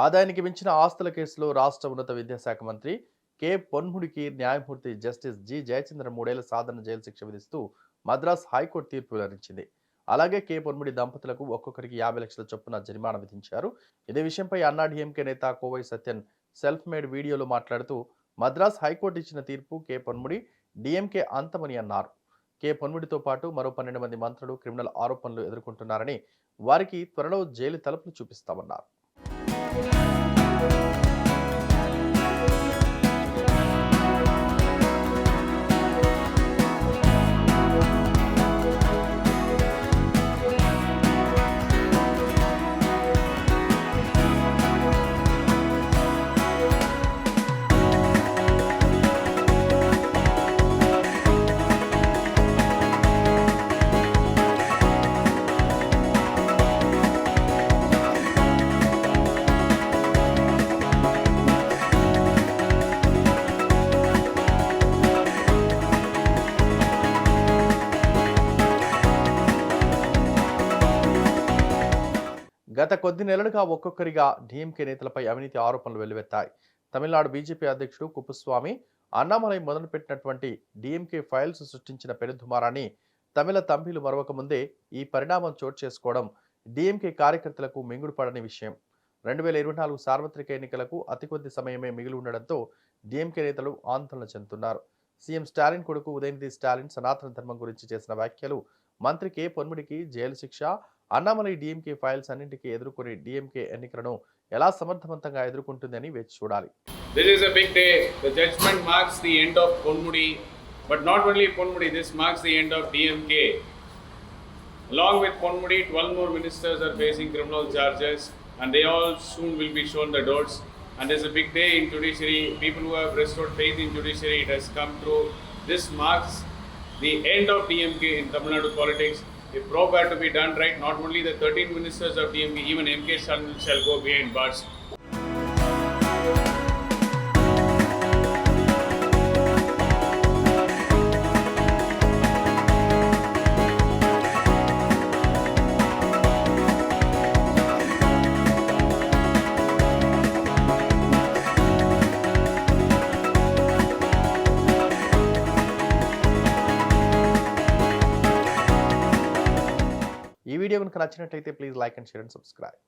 ఆదాయానికి మించిన ఆస్తుల కేసులో రాష్ట్ర ఉన్నత విద్యాశాఖ మంత్రి కె పొన్ముడికి న్యాయమూర్తి జస్టిస్ జి జయచంద్ర 3 ఏళ్ల సాధారణ జైలు శిక్ష విధిస్తూ మద్రాస్ హైకోర్టు తీర్పు వెల్లడించింది. అలాగే కె పొన్ముడి దంపతులకు ఒక్కొక్కరికి 50 లక్షల చొప్పున జరిమానా విధించారు. ఇదే విషయంపై అన్నా డీఎంకే నేత కోవై సత్యన్ సెల్ఫ్ మేడ్ వీడియోలో మాట్లాడుతూ మద్రాస్ హైకోర్టు ఇచ్చిన తీర్పు కె పొన్ముడి డీఎంకే అంతమని అన్నారు. కె పొన్ముడితో పాటు మరో 12 మంది మంత్రులు క్రిమినల్ ఆరోపణలు ఎదుర్కొంటున్నారని, వారికి త్వరలో జైలు తలుపులు చూపిస్తామన్నారు. గత కొద్ది నెలలుగా ఒక్కొక్కరిగా డీఎంకే నేతలపై అవినీతి ఆరోపణలు వెల్లువెత్తాయి. తమిళనాడు బీజేపీ అధ్యక్షుడు కుప్పస్వామి, అన్నామలై మొదలుపెట్టినటువంటి డీఎంకే ఫైల్స్ సృష్టించిన పెనుదుమారాన్ని తమిళ తంబిలు మరవక ముందే ఈ పరిణామం చోటు చేసుకోవడం డీఎంకే కార్యకర్తలకు మింగుడుపడని విషయం. 2024 సార్వత్రిక ఎన్నికలకు అతి కొద్ది సమయమే మిగిలి ఉండడంతో డీఎంకే నేతలు ఆందోళన చెందుతున్నారు. సీఎం స్టాలిన్ కొడుకు ఉదయనిధి స్టాలిన్ సనాతన ధర్మం గురించి చేసిన వ్యాఖ్యలు, మంత్రి కె పొన్ముడికి జైలు శిక్ష, అన్నామలై డీఎంకే ఫైల్స్ అన్నింటికీ ఎదుర్కొని డీఎంకే ఎన్నికలను ఎలా సమర్థవంతంగా ఎదుర్కొంటుందని వేచి చూడాలి. This is a big day. The judgment marks the end of Ponmudi, but not only Ponmudi, this marks the end of DMK. Along with Ponmudi, 12 more ministers are facing criminal charges, and they all soon will be shown the doors. And there's a big day in judiciary. People who have restored faith in judiciary, it has come through. This marks the end of DMK in Tamil Nadu politics. If probe had to be done right, not only the 13 ministers of DMK, even MK Stalin shall go behind bars. ఈ video కనుక నచ్చినట్లయితే please like and share and subscribe.